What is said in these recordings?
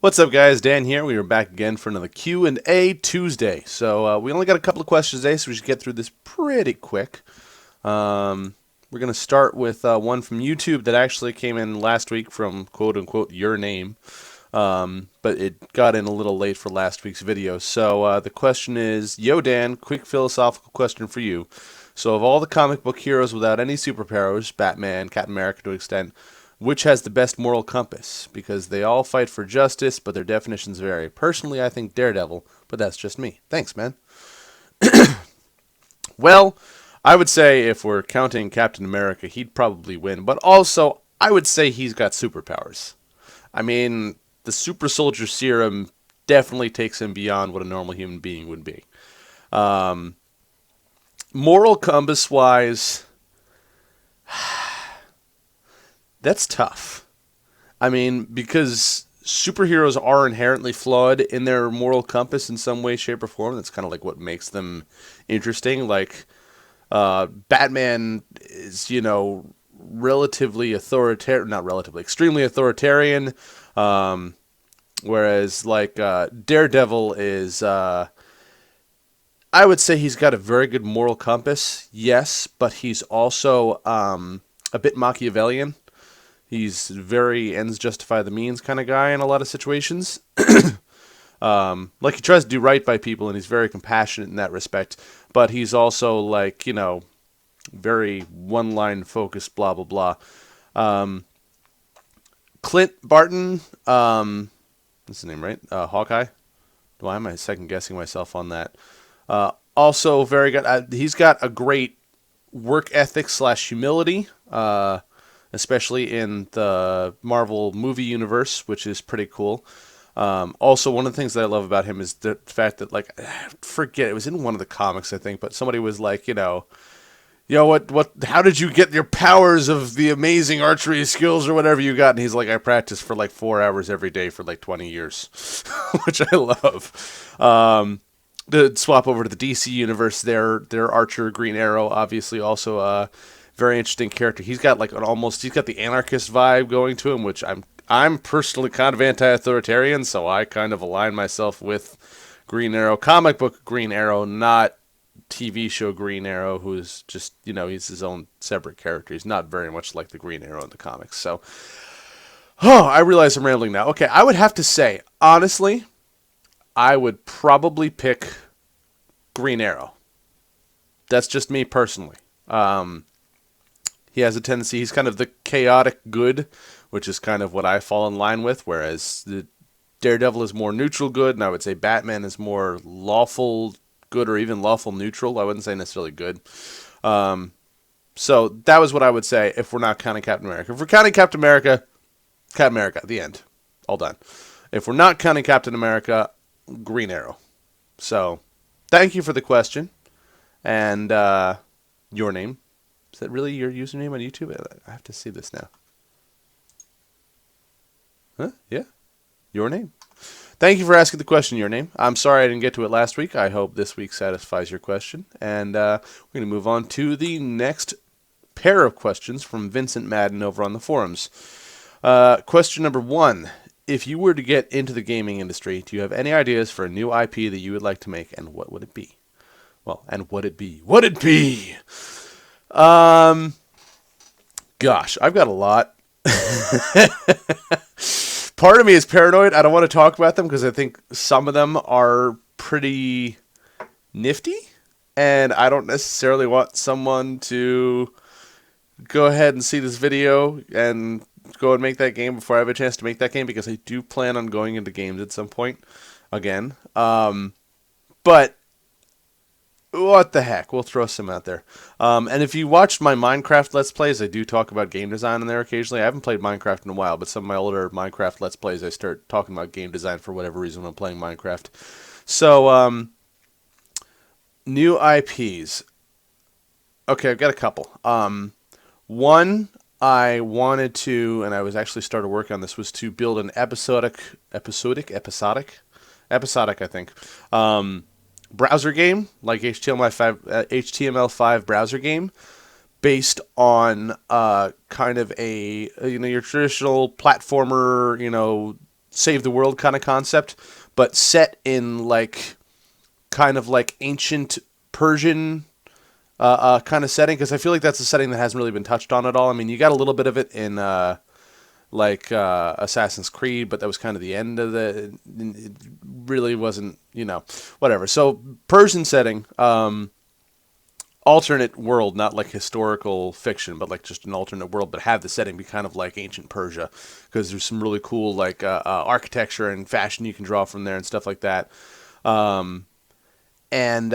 What's up, guys? Dan here. We are back again for another Q&A Tuesday. So we only got a couple of questions today, so we should get through this pretty quick. We're going to start with one from YouTube that actually came in last week from quote-unquote your name, but it got in a little late for last week's video. So the question is, Yo Dan, quick philosophical question for you. So of all the comic book heroes without any superpowers, Batman, Captain America to an extent, which has the best moral compass? Because they all fight for justice, but their definitions vary. Personally, I think Daredevil, but that's just me. Thanks, man. Well, I would say if we're counting Captain America, he'd probably win, but also I would say he's got superpowers. I mean, the super soldier serum definitely takes him beyond what a normal human being would be. Moral compass wise, that's tough. I mean, because superheroes are inherently flawed in their moral compass in some way, shape, or form. That's kind of like what makes them interesting. Like, Batman is, relatively authoritarian, not relatively, extremely authoritarian. Whereas, like, Daredevil is, I would say he's got a very good moral compass, yes, but he's also a bit Machiavellian. He's very ends justify the means kind of guy in a lot of situations. Like he tries to do right by people, and he's very compassionate in that respect. But he's also like very one line focused, blah blah blah. Clint Barton, that's the name, right? Hawkeye. Why am I second guessing myself on that? Also very good. He's got a great work ethic slash humility. Especially in the Marvel movie universe, which is pretty cool. Also, one of the things that I love about him is the fact that, like, I forget, it was in one of the comics, I think, but somebody was like, how did you get your powers of the amazing archery skills or whatever you got? And he's like, I practiced for like 4 hours every day for like 20 years, which I love. To swap over to the DC universe, their Archer, Green Arrow, obviously also very interesting character. He's got like he's got the anarchist vibe going to him, which I'm personally kind of anti-authoritarian, so I kind of align myself with Green Arrow, comic book Green Arrow, not TV show Green Arrow, who's just he's his own separate character. He's not very much like the Green Arrow in the comics. So, I realize I'm rambling now. Okay, I would have to say honestly, I would probably pick Green Arrow. That's just me personally. He has a tendency, he's kind of the chaotic good, which is kind of what I fall in line with, whereas the Daredevil is more neutral good, and I would say Batman is more lawful good or even lawful neutral. I wouldn't say necessarily good. So that was what I would say if we're not counting Captain America. If we're counting Captain America, the end. All done. If we're not counting Captain America, Green Arrow. So thank you for the question. And your name. Is that really your username on YouTube? I have to see this now. Huh? Yeah. Your name. Thank you for asking the question, your name. I'm sorry I didn't get to it last week. I hope this week satisfies your question. And we're going to move on to the next pair of questions from Vincent Madden over on the forums. Question number 1. If you were to get into the gaming industry, do you have any ideas for a new IP that you would like to make, and what would it be? Well, and would it be? Would it be? Gosh, I've got a lot. Part of me is paranoid. I don't want to talk about them because I think some of them are pretty nifty, and I don't necessarily want someone to go ahead and see this video and go and make that game before I have a chance to make that game, because I do plan on going into games at some point again. But what the heck? We'll throw some out there. And if you watch my Minecraft Let's Plays, I do talk about game design in there occasionally. I haven't played Minecraft in a while, but some of my older Minecraft Let's Plays, I start talking about game design for whatever reason when I'm playing Minecraft. So, new IPs. Okay, I've got a couple. One I wanted to, and I was actually started working on this, was to build an episodic, I think, browser game, like HTML5 browser game, based on kind of a your traditional platformer, save the world kind of concept, but set in like kind of like ancient Persian kind of setting, because I feel like that's a setting that hasn't really been touched on at all. I mean, you got a little bit of it in Assassin's Creed, but that was kind of the end of the. It really wasn't, whatever. So Persian setting, alternate world, not like historical fiction, but like just an alternate world, but have the setting be kind of like ancient Persia, because there's some really cool like architecture and fashion you can draw from there and stuff like that. And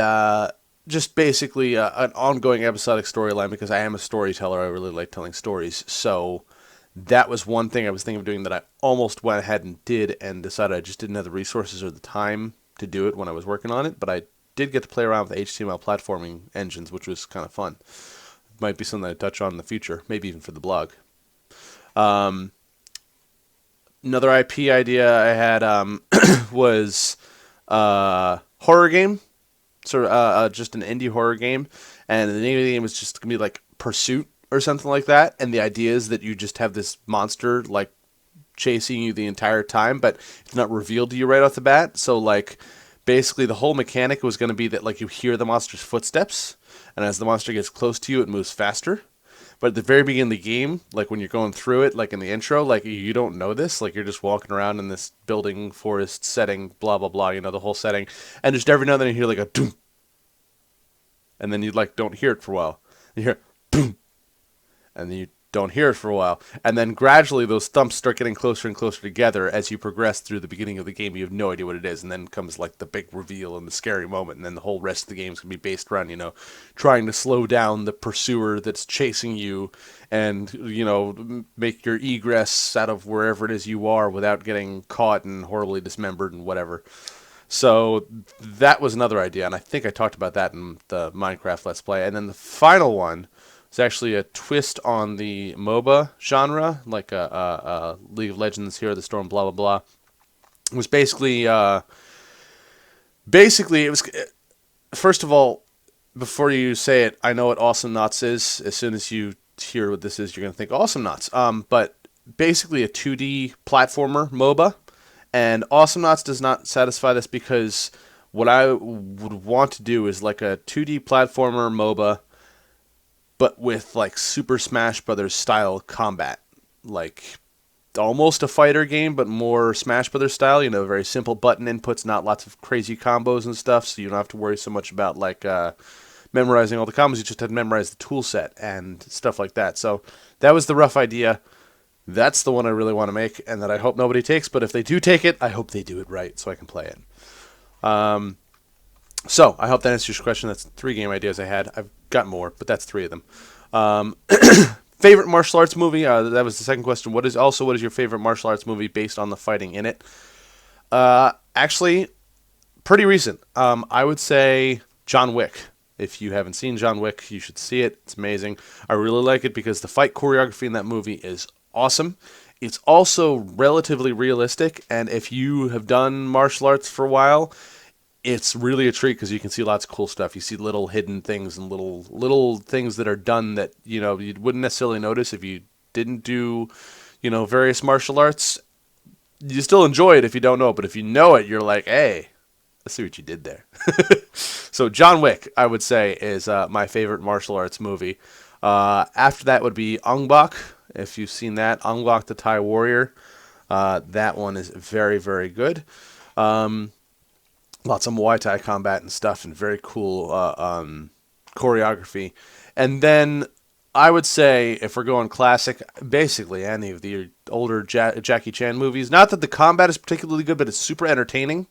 just basically an ongoing episodic storyline, because I am a storyteller. I really like telling stories. So that was one thing I was thinking of doing that I almost went ahead and did, and decided I just didn't have the resources or the time to do it when I was working on it. But I did get to play around with HTML platforming engines, which was kind of fun. Might be something I'd touch on in the future, maybe even for the blog. Another IP idea I had was horror game. Sort of just an indie horror game, and the name of the game was just gonna be like Pursuit or something like that. And the idea is that you just have this monster like chasing you the entire time, but it's not revealed to you right off the bat. So like basically the whole mechanic was going to be that like you hear the monster's footsteps, and as the monster gets close to you, it moves faster. But at the very beginning of the game, like when you're going through it, like in the intro, like you don't know this, like you're just walking around in this building, forest setting, blah, blah, blah, the whole setting. And just every now and then you hear like a doom. And then you like don't hear it for a while. You hear boom. And then you don't hear it for a while. And then gradually those thumps start getting closer and closer together as you progress through the beginning of the game. You have no idea what it is. And then comes like the big reveal and the scary moment. And then the whole rest of the game is going to be based around, trying to slow down the pursuer that's chasing you and, make your egress out of wherever it is you are without getting caught and horribly dismembered and whatever. So that was another idea. And I think I talked about that in the Minecraft Let's Play. And then the final one, it's actually a twist on the MOBA genre, like a League of Legends, Hero of the Storm, blah, blah, blah. It was basically it was, first of all, before you say it, I know what Awesome Knots is. As soon as you hear what this is, you're going to think Awesome Knots. But basically a 2D platformer MOBA. And Awesome Knots does not satisfy this, because what I would want to do is like a 2D platformer MOBA, but with like Super Smash Brothers style combat, like almost a fighter game, but more Smash Brothers style. Very simple button inputs, not lots of crazy combos and stuff. So you don't have to worry so much about like memorizing all the combos. You just have to memorize the tool set and stuff like that. So that was the rough idea. That's the one I really want to make, and that I hope nobody takes. But if they do take it, I hope they do it right so I can play it. So I hope that answers your question. That's 3 game ideas I had. I've got more, but that's 3 of them. Favorite martial arts movie? That was the second question. What is your favorite martial arts movie based on the fighting in it? Actually, pretty recent. I would say John Wick. If you haven't seen John Wick, you should see it. It's amazing. I really like it because the fight choreography in that movie is awesome. It's also relatively realistic, and if you have done martial arts for a while, it's really a treat because you can see lots of cool stuff. You see little hidden things and little things that are done that you wouldn't necessarily notice if you didn't do various martial arts. You still enjoy it if you don't know it, but if you know it, you're like, hey, let's see what you did there. So John Wick, I would say, is my favorite martial arts movie. After that would be Ong Bak. If you've seen that, Ong Bak the Thai Warrior, that one is very, very good. Lots of Muay Thai combat and stuff, and very cool choreography. And then I would say, if we're going classic, basically any of the older Jackie Chan movies. Not that the combat is particularly good, but it's super entertaining,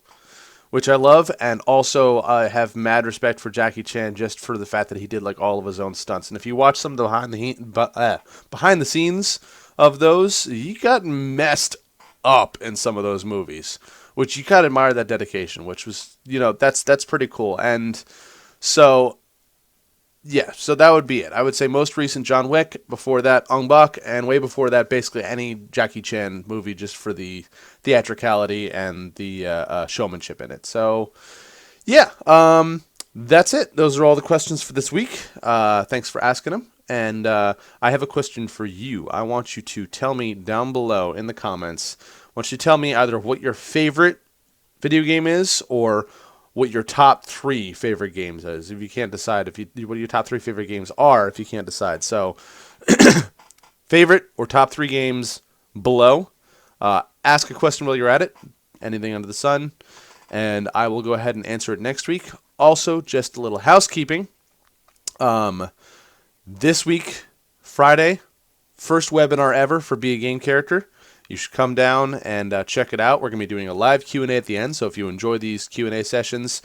which I love. And also, I have mad respect for Jackie Chan just for the fact that he did like all of his own stunts. And if you watch some of the behind the scenes of those, he got messed up in some of those movies, which you gotta admire that dedication, which was, that's pretty cool. And so, yeah, so that would be it. I would say most recent John Wick, before that Ong Bak, and way before that basically any Jackie Chan movie just for the theatricality and the showmanship in it. So, yeah, that's it. Those are all the questions for this week. Thanks for asking them. And I have a question for you. I want you to tell me down below in the comments want you to tell me either what your favorite video game is or what your top 3 favorite games is. If you can't decide, what your top 3 favorite games are, if you can't decide. So, favorite or top 3 games below. Ask a question while you're at it. Anything under the sun. And I will go ahead and answer it next week. Also, just a little housekeeping. This week, Friday, first webinar ever for Be a Game Character. You should come down and check it out. We're going to be doing a live Q&A at the end, so if you enjoy these Q&A sessions,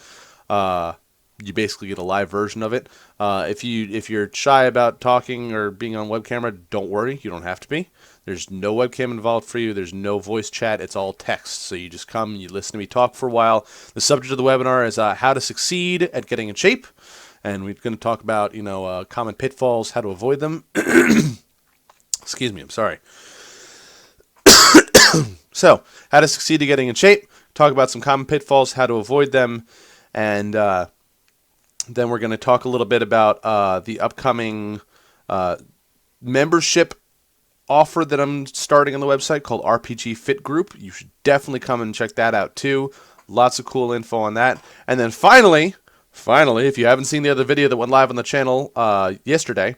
you basically get a live version of it. If you're shy about talking or being on web camera, don't worry. You don't have to be. There's no webcam involved for you. There's no voice chat. It's all text. So you just come, you listen to me talk for a while. The subject of the webinar is how to succeed at getting in shape. And we're going to talk about, common pitfalls, how to avoid them. Excuse me, I'm sorry. So, how to succeed at getting in shape, talk about some common pitfalls, how to avoid them, and then we're going to talk a little bit about the upcoming membership offer that I'm starting on the website called RPG Fit Group. You should definitely come and check that out too. Lots of cool info on that. And then finally, if you haven't seen the other video that went live on the channel yesterday,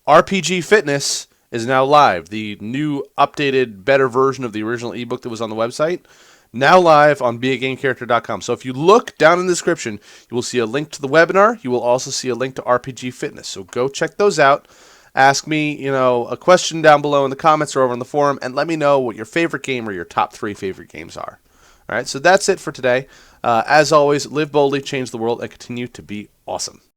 RPG Fitness is now live. The new, updated, better version of the original ebook that was on the website, now live on beagameCharacter.com. So if you look down in the description, you will see a link to the webinar. You will also see a link to RPG Fitness. So go check those out. Ask me, a question down below in the comments or over on the forum, and let me know what your favorite game or your top 3 favorite games are. All right, so that's it for today. As always, live boldly, change the world, and continue to be awesome.